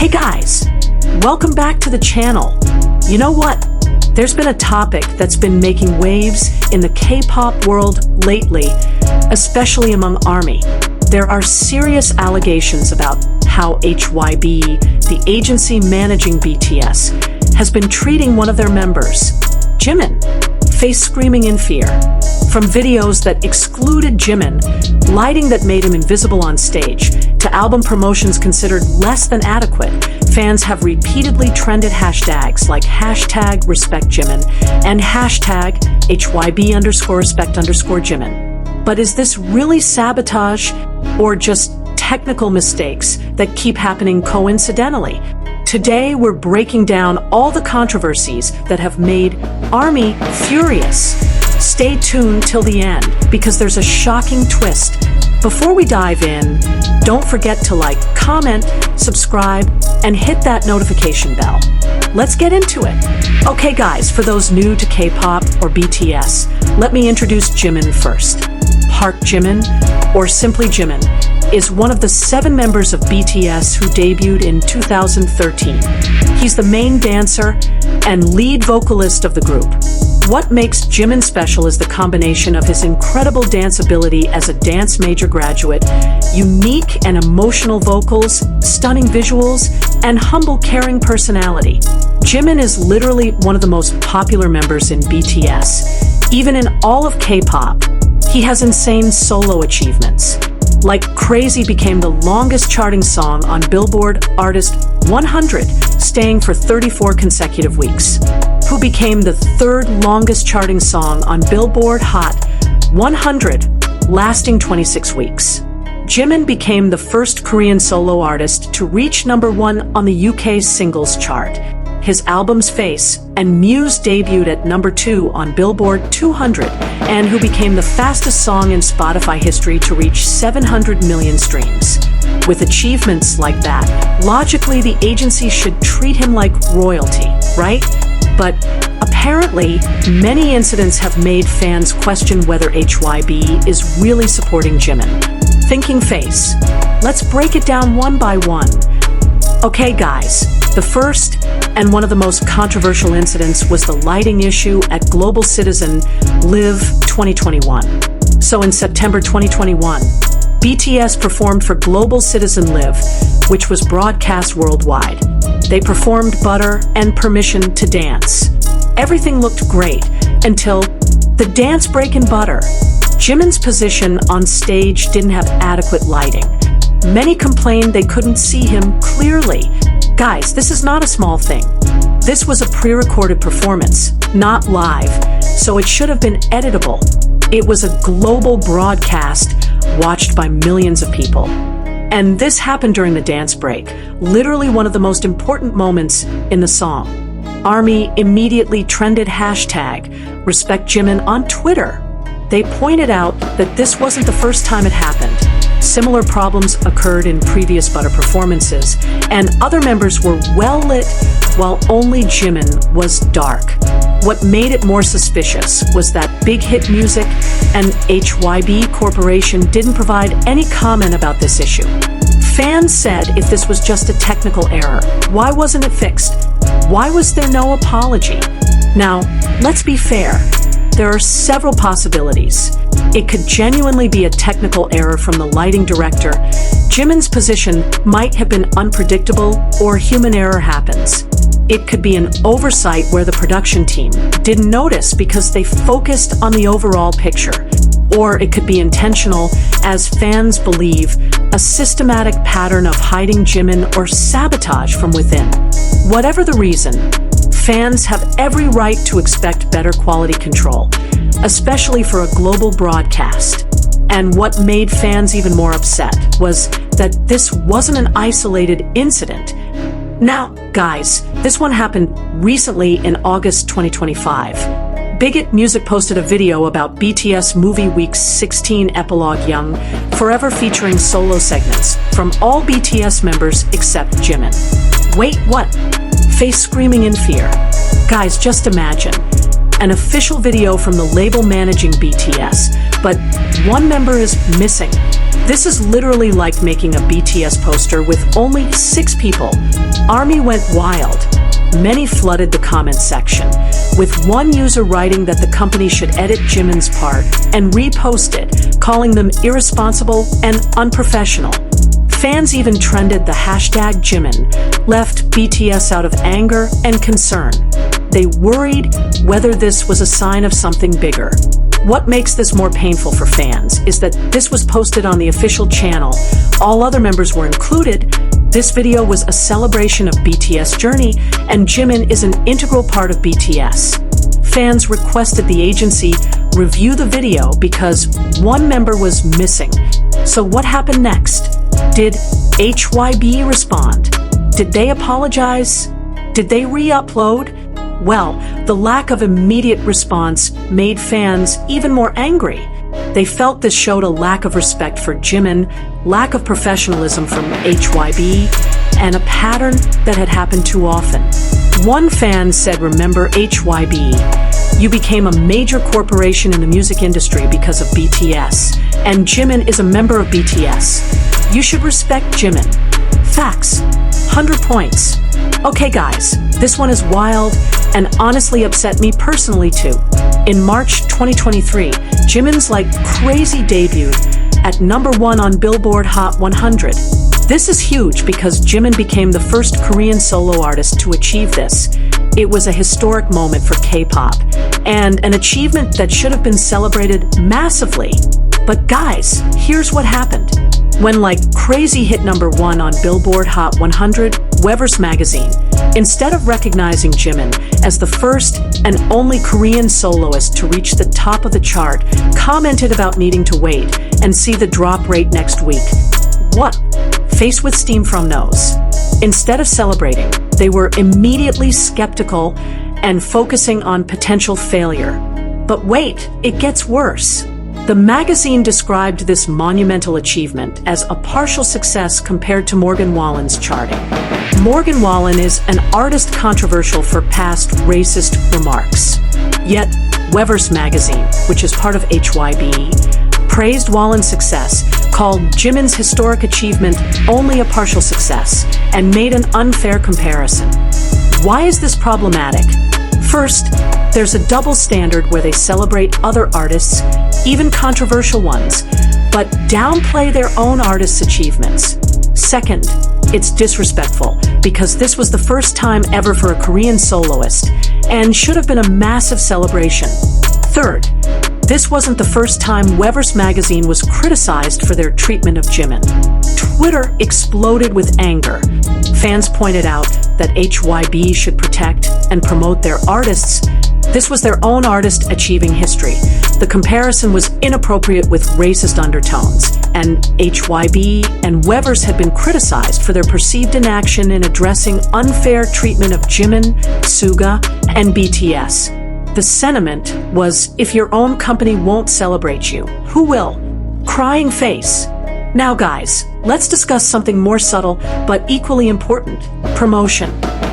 Hey guys, welcome back to the channel. You know what? There's been a topic that's been making waves in the K-pop world lately, especially among ARMY. There are serious allegations about how HYB, the agency managing BTS, has been treating one of their members, Jimin, face screaming in fear. From videos that excluded Jimin, lighting that made him invisible on stage, to album promotions considered less than adequate, fans have repeatedly trended hashtags like #RespectJimin and #HYB_respect_Jimin. But is this really sabotage or just technical mistakes that keep happening coincidentally? Today, we're breaking down all the controversies that have made ARMY furious. Stay tuned till the end, because there's a shocking twist. Before we dive in, don't forget to like, comment, subscribe, and hit that notification bell. Let's get into it. Okay guys, for those new to K-pop or BTS, let me introduce Jimin first. Park Jimin, or simply Jimin, is one of the 7 members of BTS who debuted in 2013. He's the main dancer and lead vocalist of the group. What makes Jimin special is the combination of his incredible dance ability as a dance major graduate, unique and emotional vocals, stunning visuals, and humble, caring personality. Jimin is literally one of the most popular members in BTS. Even in all of K-pop, he has insane solo achievements. Like Crazy became the longest charting song on Billboard Artist 100, staying for 34 consecutive weeks. Who became the 3rd longest charting song on Billboard Hot 100, lasting 26 weeks. Jimin became the first Korean solo artist to reach #1 on the UK's singles chart. His albums Face and Muse debuted at #2 on Billboard 200, and who became the fastest song in Spotify history to reach 700 million streams. With achievements like that, logically the agency should treat him like royalty, right? But apparently, many incidents have made fans question whether HYB is really supporting Jimin. Thinking Face. Let's break it down one by one. Okay guys, the first and one of the most controversial incidents was the lighting issue at Global Citizen Live 2021. So in September 2021, BTS performed for Global Citizen Live, which was broadcast worldwide. They performed Butter and Permission to Dance. Everything looked great until the dance break in Butter. Jimin's position on stage didn't have adequate lighting. Many complained they couldn't see him clearly. Guys, this is not a small thing. This was a pre-recorded performance, not live, so it should have been editable. It was a global broadcast watched by millions of people. And this happened during the dance break, literally one of the most important moments in the song. ARMY immediately trended #RespectJimin on Twitter. They pointed out that this wasn't the first time it happened. Similar problems occurred in previous Butter performances, and other members were well lit while only Jimin was dark. What made it more suspicious was that Big Hit Music and HYB Corporation didn't provide any comment about this issue. Fans said if this was just a technical error, why wasn't it fixed? Why was there no apology? Now, let's be fair. There are several possibilities. It could genuinely be a technical error from the lighting director. Jimin's position might have been unpredictable, or human error happens. It could be an oversight where the production team didn't notice because they focused on the overall picture. Or it could be intentional, as fans believe, a systematic pattern of hiding Jimin or sabotage from within. Whatever the reason, fans have every right to expect better quality control, especially for a global broadcast. And what made fans even more upset was that this wasn't an isolated incident. Now, guys, this one happened recently in August 2025. Big Hit Music posted a video about BTS Movie Week's 16 epilogue Young Forever, featuring solo segments from all BTS members except Jimin. Wait, what? Face screaming in fear. Guys, just imagine. An official video from the label managing BTS, but one member is missing. This is literally like making a BTS poster with only 6 people. army went wild. Many flooded the comment section, with one user writing that the company should edit Jimin's part and repost it, calling them irresponsible and unprofessional. Fans even trended the hashtag Jimin, left BTS out of anger and concern. They worried whether this was a sign of something bigger. What makes this more painful for fans is that this was posted on the official channel. All other members were included. This video was a celebration of BTS' journey, and Jimin is an integral part of BTS. Fans requested the agency review the video because one member was missing. So what happened next? Did HYB respond? Did they apologize? Did they re-upload? Well, the lack of immediate response made fans even more angry. They felt this showed a lack of respect for Jimin, lack of professionalism from HYB, and a pattern that had happened too often. One fan said, "Remember HYB, you became a major corporation in the music industry because of BTS, and Jimin is a member of BTS. You should respect Jimin." Facts. 100 points. Okay guys, this one is wild and honestly upset me personally too. In March 2023, Jimin's Like Crazy debuted at #1 on Billboard Hot 100. This is huge because Jimin became the first Korean solo artist to achieve this. It was a historic moment for K-pop, and an achievement that should have been celebrated massively. But guys, here's what happened. When Like Crazy hit #1 on Billboard Hot 100, Weverse magazine, instead of recognizing Jimin as the first and only Korean soloist to reach the top of the chart, commented about needing to wait and see the drop rate next week. What? Faced with steam from nose. Instead of celebrating, they were immediately skeptical and focusing on potential failure. But wait, it gets worse. The magazine described this monumental achievement as a partial success compared to Morgan Wallen's charting. Morgan Wallen is an artist controversial for past racist remarks. Yet, Weverse magazine, which is part of HYB, praised Wallen's success, called Jimin's historic achievement only a partial success, and made an unfair comparison. Why is this problematic? First, there's a double standard where they celebrate other artists, even controversial ones, but downplay their own artists' achievements. Second, it's disrespectful because this was the first time ever for a Korean soloist and should have been a massive celebration. Third, this wasn't the first time Weverse magazine was criticized for their treatment of Jimin. Twitter exploded with anger. Fans pointed out that HYB should protect and promote their artists. This was their own artist achieving history. The comparison was inappropriate with racist undertones, and HYB and Weverse had been criticized for their perceived inaction in addressing unfair treatment of Jimin, Suga, and BTS. The sentiment was, if your own company won't celebrate you, who will? Crying face. Now guys, let's discuss something more subtle but equally important: promotion.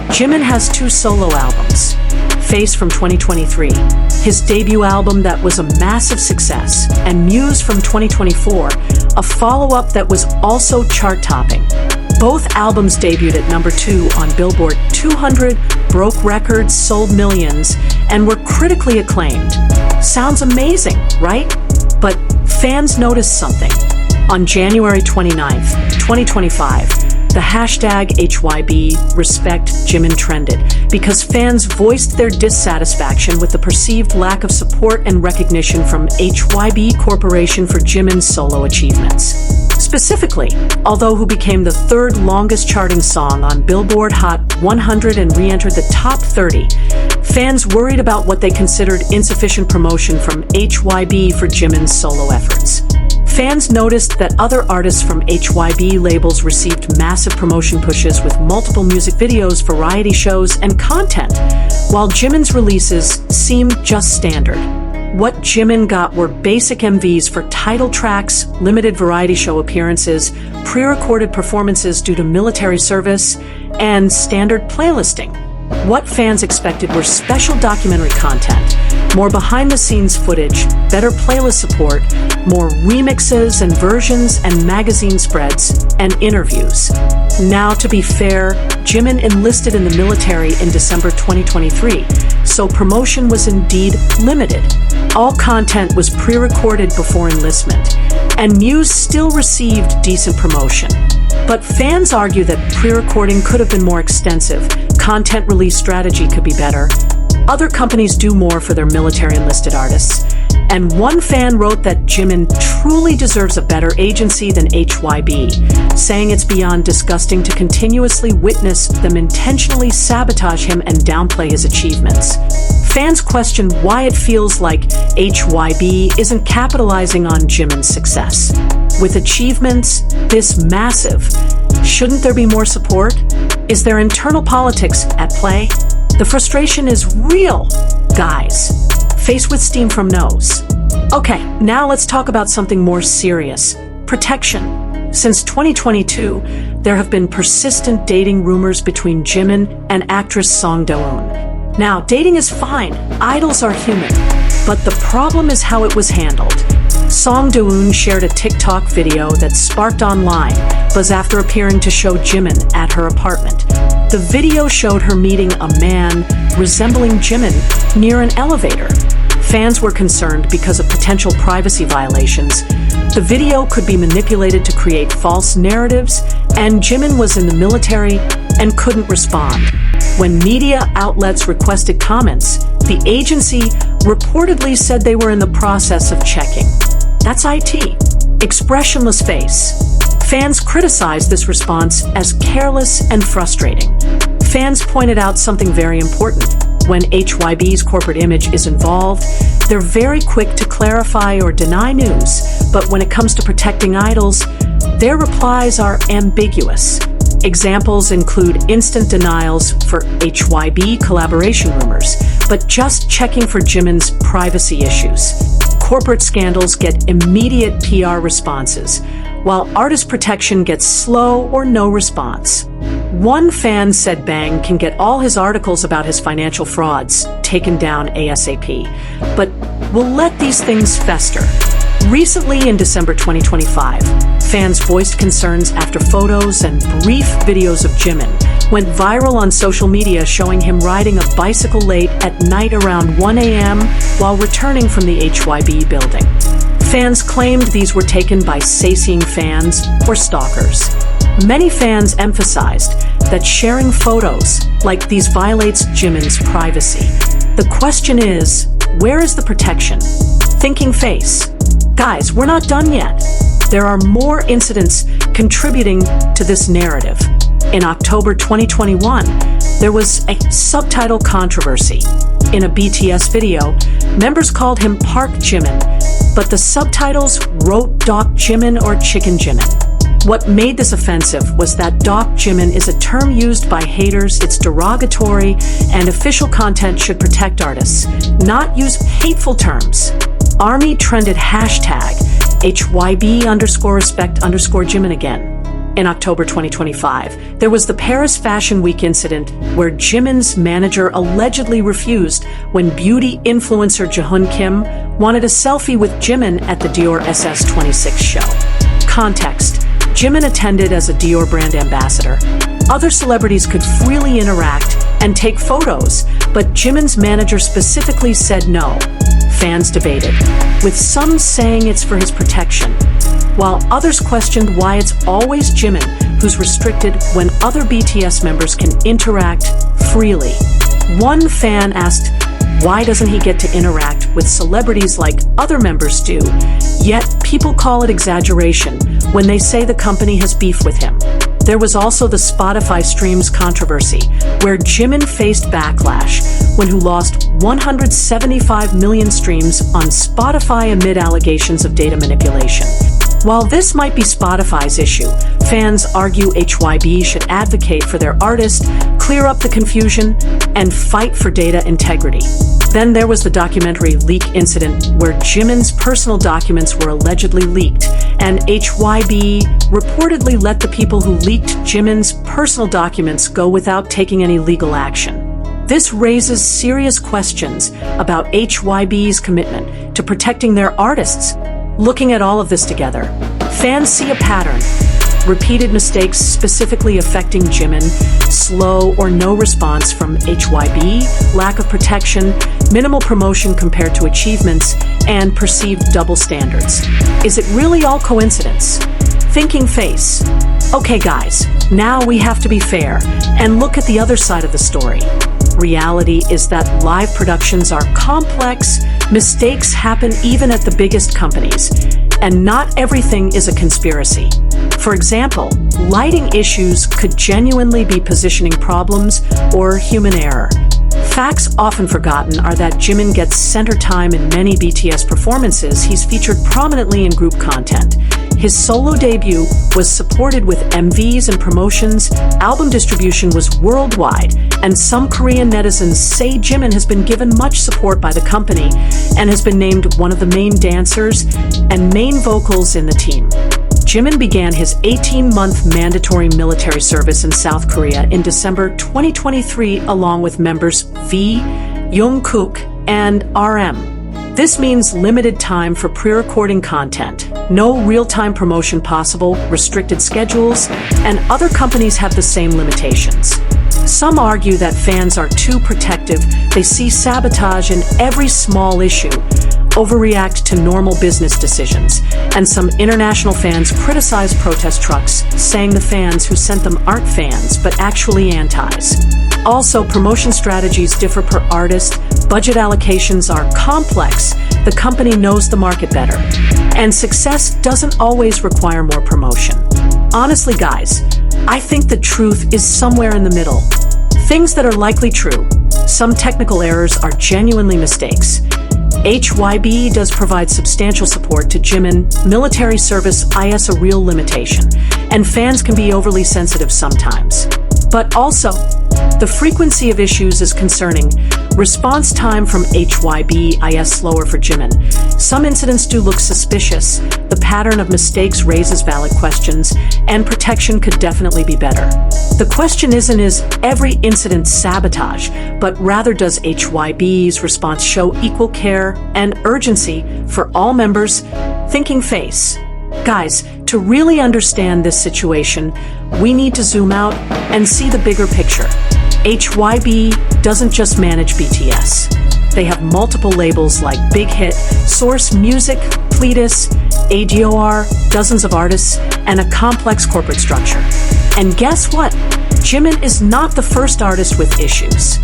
Jimin has 2 solo albums. Face from 2023, his debut album that was a massive success, and Muse from 2024, a follow-up that was also chart-topping. Both albums debuted at #2 on Billboard 200, broke records, sold millions, and were critically acclaimed. Sounds amazing, right? But fans noticed something. On January 29th, 2025, the hashtag HYB Respect Jimin trended because fans voiced their dissatisfaction with the perceived lack of support and recognition from HYB Corporation for Jimin's solo achievements. Specifically, although who became the 3rd longest charting song on Billboard Hot 100 and re-entered the top 30, fans worried about what they considered insufficient promotion from HYB for Jimin's solo efforts. Fans noticed that other artists from HYB labels received massive promotion pushes with multiple music videos, variety shows, and content, while Jimin's releases seemed just standard. What Jimin got were basic MVs for title tracks, limited variety show appearances, pre-recorded performances due to military service, and standard playlisting. What fans expected were special documentary content, more behind-the-scenes footage, better playlist support, more remixes and versions and magazine spreads, and interviews. Now, to be fair, Jimin enlisted in the military in December 2023, so promotion was indeed limited. All content was pre-recorded before enlistment, and Muse still received decent promotion. But fans argue that pre-recording could have been more extensive, content release strategy could be better. Other companies do more for their military enlisted artists. And one fan wrote that Jimin truly deserves a better agency than Hybe, saying it's beyond disgusting to continuously witness them intentionally sabotage him and downplay his achievements. Fans question why it feels like Hybe isn't capitalizing on Jimin's success. With achievements this massive, shouldn't there be more support? Is there internal politics at play? The frustration is real, guys. Faced with steam from nose. Okay, now let's talk about something more serious. Protection. Since 2022, there have been persistent dating rumors between Jimin and actress Song Do-eun. Now, dating is fine, idols are human, but the problem is how it was handled. Song Do-eun shared a TikTok video that sparked online buzz after appearing to show Jimin at her apartment. The video showed her meeting a man resembling Jimin near an elevator. Fans were concerned because of potential privacy violations. The video could be manipulated to create false narratives, and Jimin was in the military and couldn't respond. When media outlets requested comments, the agency reportedly said they were in the process of checking. That's IT. Expressionless face. Fans criticized this response as careless and frustrating. Fans pointed out something very important. When Hybe's corporate image is involved, they're very quick to clarify or deny news, but when it comes to protecting idols, their replies are ambiguous. Examples include instant denials for Hybe collaboration rumors, but just checking for Jimin's privacy issues. Corporate scandals get immediate PR responses, while artist protection gets slow or no response. One fan said Bang can get all his articles about his financial frauds taken down ASAP, but we'll let these things fester. Recently, in December 2025, fans voiced concerns after photos and brief videos of Jimin went viral on social media showing him riding a bicycle late at night around 1 a.m. while returning from the Hybe building. Fans claimed these were taken by saying fans or stalkers. Many fans emphasized that sharing photos like these violates Jimin's privacy. The question is, where is the protection? Thinking face. Guys, we're not done yet. There are more incidents contributing to this narrative. In October 2021, there was a subtitle controversy. In a BTS video, members called him Park Jimin, but the subtitles wrote Doc Jimin or Chicken Jimin. What made this offensive was that Doc Jimin is a term used by haters. It's derogatory, and official content should protect artists, not use hateful terms. ARMY trended hashtag Hybe_respect_Jimin again. In October 2025, there was the Paris Fashion Week incident where Jimin's manager allegedly refused when beauty influencer Jaehoon Kim wanted a selfie with Jimin at the Dior SS26 show. Context: Jimin attended as a Dior brand ambassador. Other celebrities could freely interact and take photos, but Jimin's manager specifically said no. Fans debated, with some saying it's for his protection, while others questioned why it's always Jimin who's restricted when other BTS members can interact freely. One fan asked, why doesn't he get to interact with celebrities like other members do? Yet people call it exaggeration when they say the company has beef with him. There was also the Spotify streams controversy, where Jimin faced backlash when he lost 175 million streams on Spotify amid allegations of data manipulation. While this might be Spotify's issue, fans argue Hybe should advocate for their artist, clear up the confusion, and fight for data integrity. Then there was the documentary leak incident where Jimin's personal documents were allegedly leaked, and Hybe reportedly let the people who leaked Jimin's personal documents go without taking any legal action. This raises serious questions about HYB's commitment to protecting their artists. Looking at all of this together, fans see a pattern. Repeated mistakes specifically affecting Jimin, slow or no response from HYB, lack of protection, minimal promotion compared to achievements, and perceived double standards. Is it really all coincidence? Thinking face. Okay guys, now we have to be fair and look at the other side of the story. Reality is that live productions are complex, mistakes happen even at the biggest companies, and not everything is a conspiracy. For example, lighting issues could genuinely be positioning problems or human error. Facts often forgotten are that Jimin gets center time in many BTS performances. He's featured prominently in group content. His solo debut was supported with MVs and promotions, album distribution was worldwide, and some Korean netizens say Jimin has been given much support by the company and has been named one of the main dancers and main vocals in the team. Jimin began his 18-month mandatory military service in South Korea in December 2023 along with members V, Jungkook, and RM. This means limited time for pre-recording content, no real-time promotion possible, restricted schedules, and other companies have the same limitations. Some argue that fans are too protective, they see sabotage in every small issue, overreact to normal business decisions, and some international fans criticize protest trucks, saying the fans who sent them aren't fans but actually antis. Also, promotion strategies differ per artist, budget allocations are complex, the company knows the market better, and success doesn't always require more promotion. Honestly guys, I think the truth is somewhere in the middle. Things that are likely true. Some technical errors are genuinely mistakes. HYB does provide substantial support to Jimin, military service is a real limitation, and fans can be overly sensitive sometimes. But also, the frequency of issues is concerning. Response time from HYB is slower for Jimin. Some incidents do look suspicious. The pattern of mistakes raises valid questions, and protection could definitely be better. The question isn't is every incident sabotage, but rather does HYB's response show equal care and urgency for all members? Thinking face. Guys, to really understand this situation, we need to zoom out and see the bigger picture. HYB doesn't just manage BTS. They have multiple labels like Big Hit, Source Music, Pledis, ADOR, dozens of artists, and a complex corporate structure. And guess what? Jimin is not the first artist with issues.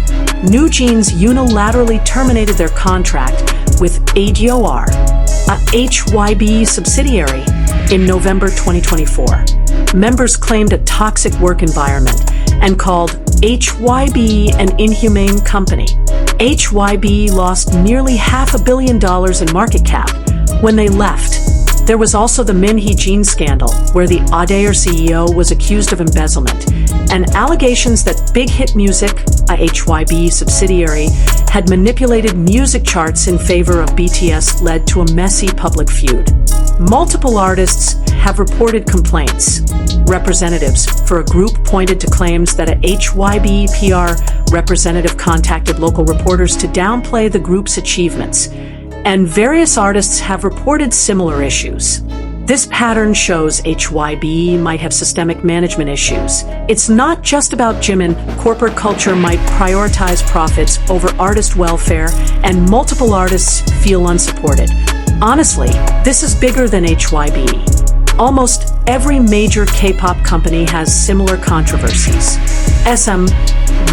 New Jeans unilaterally terminated their contract with ADOR, a HYB subsidiary, in November 2024. Members claimed a toxic work environment and called HYB an inhumane company. HYB lost nearly $500 million in market cap when they left. There was also the Min Hee Jean scandal, where the ADOR CEO was accused of embezzlement, and allegations that Big Hit Music, a HYB subsidiary, had manipulated music charts in favor of BTS led to a messy public feud. Multiple artists have reported complaints. Representatives for a group pointed to claims that a HYB PR representative contacted local reporters to downplay the group's achievements, and various artists have reported similar issues. This pattern shows HYB might have systemic management issues. It's not just about Jimin. Corporate culture might prioritize profits over artist welfare, and multiple artists feel unsupported. Honestly, this is bigger than HYB. Almost every major K-pop company has similar controversies. SM,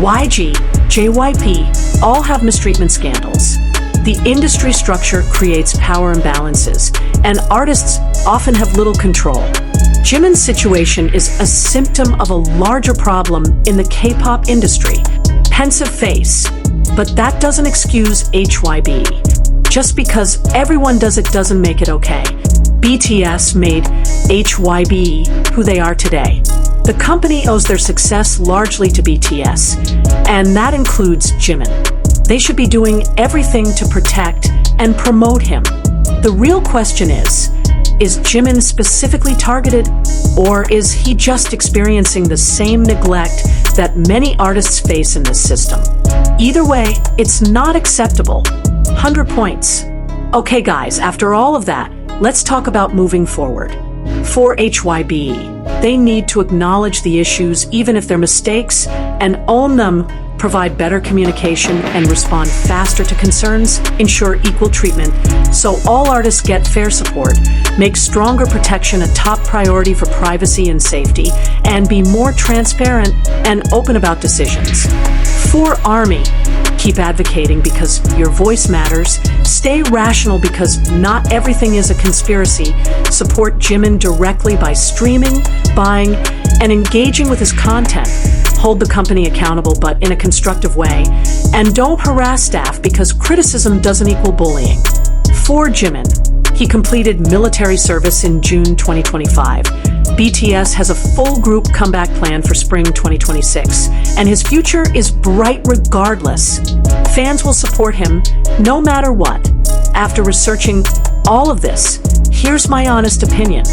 YG, JYP all have mistreatment scandals. The industry structure creates power imbalances, and artists often have little control. Jimin's situation is a symptom of a larger problem in the K-pop industry. Pensive face. But that doesn't excuse HYB. Just because everyone does it doesn't make it okay. BTS made HYB who they are today. The company owes their success largely to BTS, and that includes Jimin. They should be doing everything to protect and promote him. The real question is Jimin specifically targeted, or is he just experiencing the same neglect that many artists face in this system. Either way, it's not acceptable. 100 points. Okay guys, after all of that, let's talk about moving forward. For HYBE, they need to acknowledge the issues even if they're mistakes and own them, provide better communication and respond faster to concerns, ensure equal treatment so all artists get fair support, make stronger protection a top priority for privacy and safety, and be more transparent and open about decisions. For ARMY, keep advocating because your voice matters, stay rational because not everything is a conspiracy, support Jimin directly by streaming, buying, and engaging with his content. Hold the company accountable but in a constructive way, and don't harass staff because criticism doesn't equal bullying. For Jimin, he completed military service in June 2025. BTS has a full group comeback plan for spring 2026, and his future is bright regardless. Fans will support him no matter what. After researching all of this, here's my honest opinion.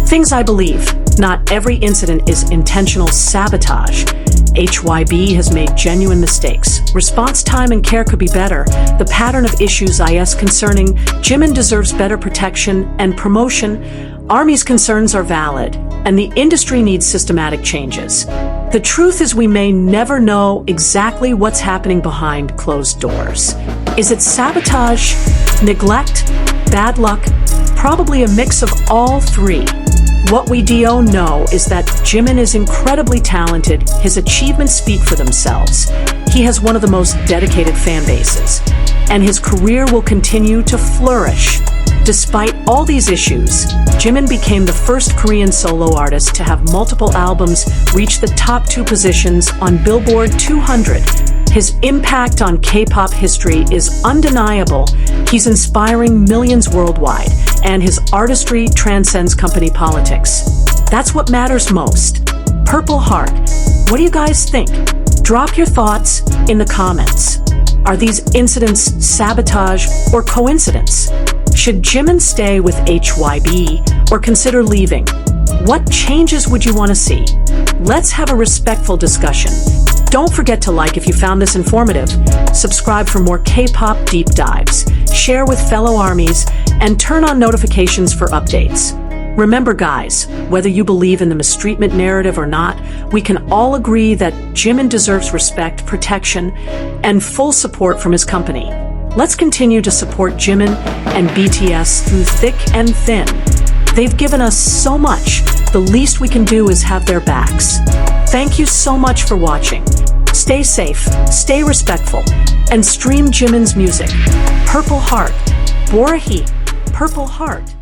Things I believe. Not every incident is intentional sabotage. HYBE has made genuine mistakes. Response time and care could be better. The pattern of issues is concerning. Jimin deserves better protection and promotion. ARMY's concerns are valid, and the industry needs systematic changes. The truth is we may never know exactly what's happening behind closed doors. Is it sabotage, neglect, bad luck? Probably a mix of all three. What we do know is that Jimin is incredibly talented. His achievements speak for themselves. He has one of the most dedicated fan bases, and his career will continue to flourish. Despite all these issues, Jimin became the first Korean solo artist to have multiple albums reach the top 2 positions on Billboard 200. His impact on K-pop history is undeniable. He's inspiring millions worldwide, and his artistry transcends company politics. That's what matters most. Purple Heart. What do you guys think? Drop your thoughts in the comments. Are these incidents sabotage or coincidence? Should Jimin stay with HYBE or consider leaving? What changes would you want to see? Let's have a respectful discussion. Don't forget to like if you found this informative, subscribe for more K-pop deep dives, share with fellow ARMYs, and turn on notifications for updates. Remember guys, whether you believe in the mistreatment narrative or not, we can all agree that Jimin deserves respect, protection, and full support from his company. Let's continue to support Jimin and BTS through thick and thin. They've given us so much. The least we can do is have their backs. Thank you so much for watching. Stay safe, stay respectful, and stream Jimin's music. Purple Heart. Borahi. Purple Heart.